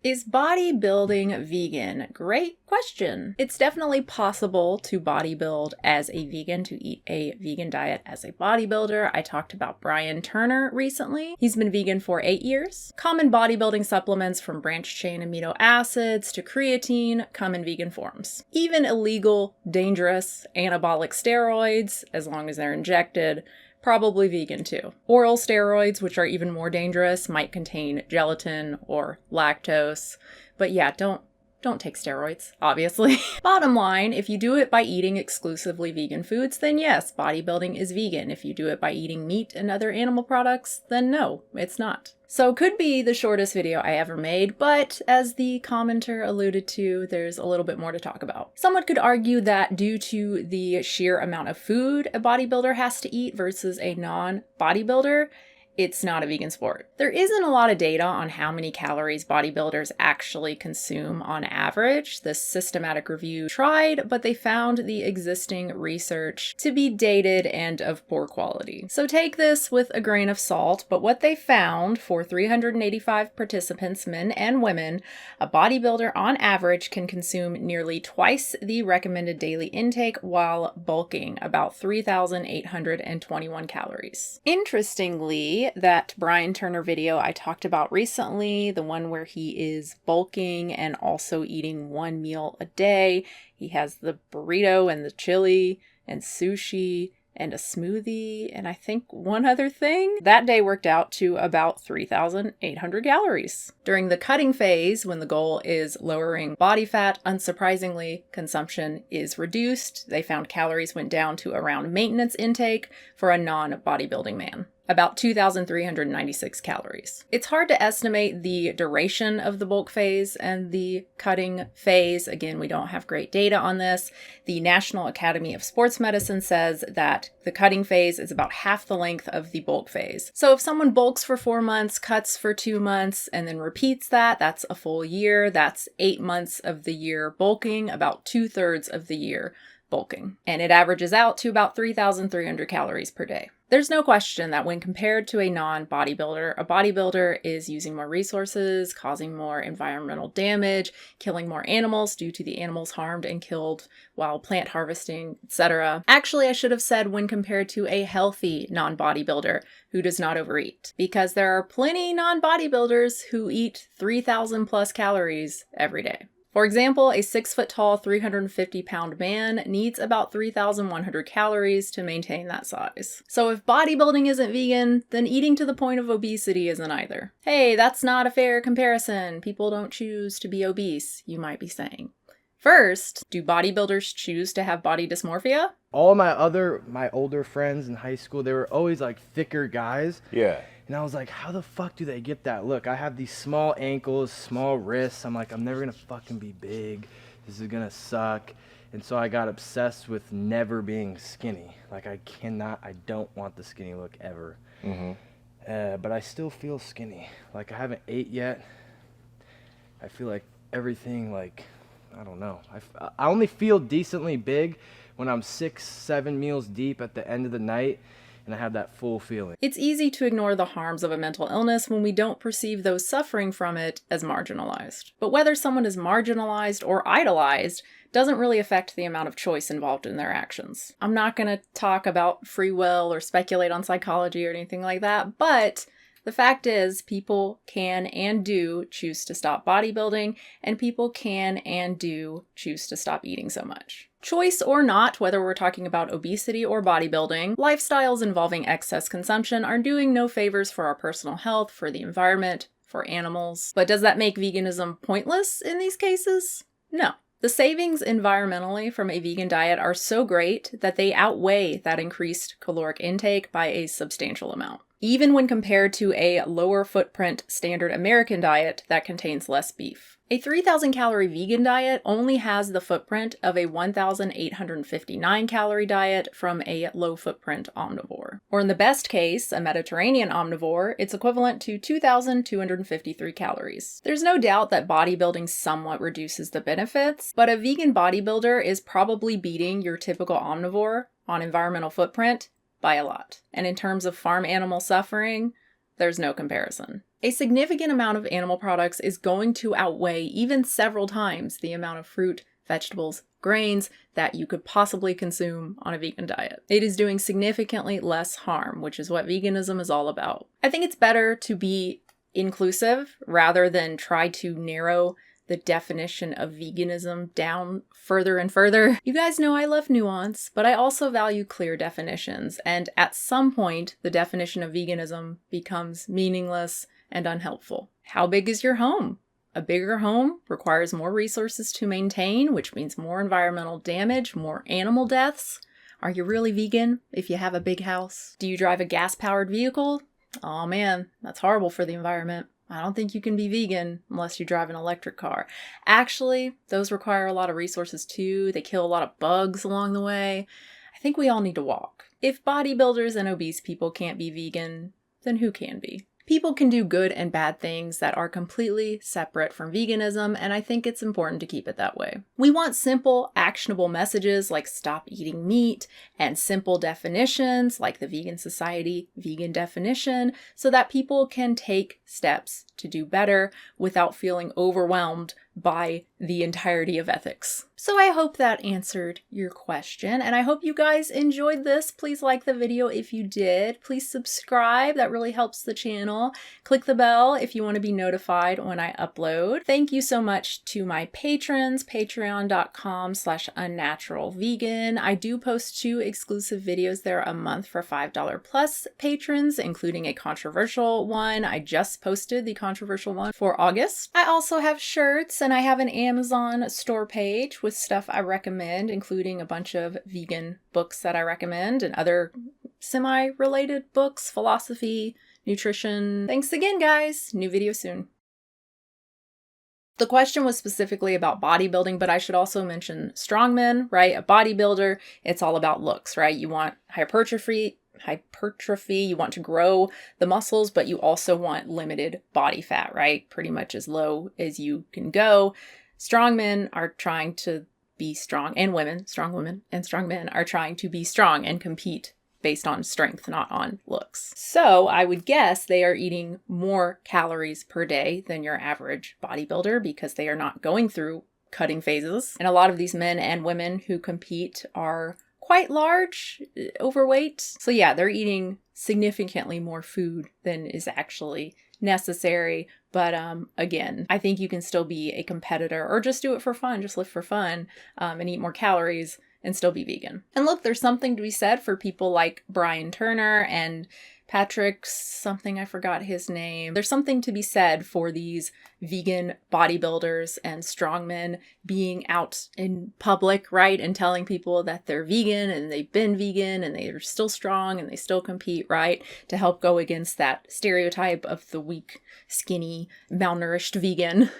Is bodybuilding vegan? Great question. It's definitely possible to bodybuild as a vegan, to eat a vegan diet as a bodybuilder. I talked about Brian Turner recently. He's been vegan for 8 years. Common bodybuilding supplements from branched chain amino acids to creatine come in vegan forms. Even illegal, dangerous anabolic steroids, as long as they're injected, probably vegan too. Oral steroids, which are even more dangerous, might contain gelatin or lactose. But yeah, don't take steroids, obviously. Bottom line, if you do it by eating exclusively vegan foods, then yes, bodybuilding is vegan. If you do it by eating meat and other animal products, then no, it's not. So could be the shortest video I ever made, but as the commenter alluded to, there's a little bit more to talk about. Someone could argue that due to the sheer amount of food a bodybuilder has to eat versus a non-bodybuilder, it's not a vegan sport. There isn't a lot of data on how many calories bodybuilders actually consume on average. This systematic review tried, but they found the existing research to be dated and of poor quality. So take this with a grain of salt, but what they found for 385 participants, men and women, a bodybuilder on average can consume nearly twice the recommended daily intake while bulking, about 3,821 calories. Interestingly, that Brian Turner video I talked about recently, the one where he is bulking and also eating one meal a day. He has the burrito and the chili and sushi and a smoothie and I think one other thing. That day worked out to about 3,800 calories. During the cutting phase, when the goal is lowering body fat, unsurprisingly, consumption is reduced. They found calories went down to around maintenance intake for a non-bodybuilding man. About 2,396 calories. It's hard to estimate the duration of the bulk phase and the cutting phase. Again, we don't have great data on this. The National Academy of Sports Medicine says that the cutting phase is about half the length of the bulk phase. So if someone bulks for 4 months, cuts for 2 months, and then repeats that, that's a full year. That's 8 months of the year bulking, about 2/3 of the year bulking. And it averages out to about 3,300 calories per day. There's no question that when compared to a non-bodybuilder, a bodybuilder is using more resources, causing more environmental damage, killing more animals due to the animals harmed and killed while plant harvesting, etc. Actually, I should have said when compared to a healthy non-bodybuilder who does not overeat, because there are plenty non-bodybuilders who eat 3,000 plus calories every day. For example, a 6-foot-tall, 350-pound man needs about 3,100 calories to maintain that size. So if bodybuilding isn't vegan, then eating to the point of obesity isn't either. Hey, that's not a fair comparison. People don't choose to be obese, you might be saying. First, do bodybuilders choose to have body dysmorphia? All my older friends in high school, they were always like thicker guys. Yeah. And I was like, how the fuck do they get that look? I have these small ankles, small wrists. I'm like, I'm never gonna fucking be big. This is gonna suck. And so I got obsessed with never being skinny. Like I don't want the skinny look ever. But I still feel skinny. Like I haven't ate yet. I feel like everything, like, I don't know. I only feel decently big when I'm 6-7 meals deep at the end of the night and I have that full feeling. It's easy to ignore the harms of a mental illness when we don't perceive those suffering from it as marginalized. But whether someone is marginalized or idolized doesn't really affect the amount of choice involved in their actions. I'm not going to talk about free will or speculate on psychology or anything like that, but the fact is, people can and do choose to stop bodybuilding, and people can and do choose to stop eating so much. Choice or not, whether we're talking about obesity or bodybuilding, lifestyles involving excess consumption are doing no favors for our personal health, for the environment, for animals. But does that make veganism pointless in these cases? No. The savings environmentally from a vegan diet are so great that they outweigh that increased caloric intake by a substantial amount, even when compared to a lower footprint standard American diet that contains less beef. A 3,000 calorie vegan diet only has the footprint of a 1,859 calorie diet from a low footprint omnivore. Or in the best case, a Mediterranean omnivore, it's equivalent to 2,253 calories. There's no doubt that bodybuilding somewhat reduces the benefits, but a vegan bodybuilder is probably beating your typical omnivore on environmental footprint by a lot. And in terms of farm animal suffering, there's no comparison. A significant amount of animal products is going to outweigh even several times the amount of fruit, vegetables, grains that you could possibly consume on a vegan diet. It is doing significantly less harm, which is what veganism is all about. I think it's better to be inclusive rather than try to narrow the definition of veganism down further and further. You guys know I love nuance, but I also value clear definitions, and at some point, the definition of veganism becomes meaningless and unhelpful. How big is your home? A bigger home requires more resources to maintain, which means more environmental damage, more animal deaths. Are you really vegan if you have a big house? Do you drive a gas-powered vehicle? Oh man, that's horrible for the environment. I don't think you can be vegan unless you drive an electric car. Actually, those require a lot of resources too. They kill a lot of bugs along the way. I think we all need to walk. If bodybuilders and obese people can't be vegan, then who can be? People can do good and bad things that are completely separate from veganism, and I think it's important to keep it that way. We want simple, actionable messages like stop eating meat, and simple definitions like the Vegan Society vegan definition, so that people can take steps to do better without feeling overwhelmed by the entirety of ethics. So I hope that answered your question, and I hope you guys enjoyed this. Please like the video if you did. Please subscribe. That really helps the channel. Click the bell if you want to be notified when I upload. Thank you so much to my patrons, patreon.com/unnaturalvegan. I do post 2 exclusive videos there a month for $5 plus patrons, including a controversial one. I just posted the controversial one for August. I also have shirts, and I have an Amazon store page with stuff I recommend, including a bunch of vegan books that I recommend and other semi-related books, philosophy, nutrition. Thanks again, guys. New video soon. The question was specifically about bodybuilding, but I should also mention strongmen, right? A bodybuilder, it's all about looks, right? You want hypertrophy, you want to grow the muscles, but you also want limited body fat, right? Pretty much as low as you can go. Strong men are trying to be strong, and strong women and strong men are trying to be strong and compete based on strength, not on looks. So I would guess they are eating more calories per day than your average bodybuilder because they are not going through cutting phases. And a lot of these men and women who compete are quite large, overweight. So yeah, they're eating significantly more food than is actually necessary. But again, I think you can still be a competitor or just do it for fun, just live for fun, and eat more calories and still be vegan. And look, there's something to be said for people like Brian Turner and Patrick something, I forgot his name. There's something to be said for these vegan bodybuilders and strongmen being out in public, right? And telling people that they're vegan and they've been vegan and they're still strong and they still compete, right? To help go against that stereotype of the weak, skinny, malnourished vegan.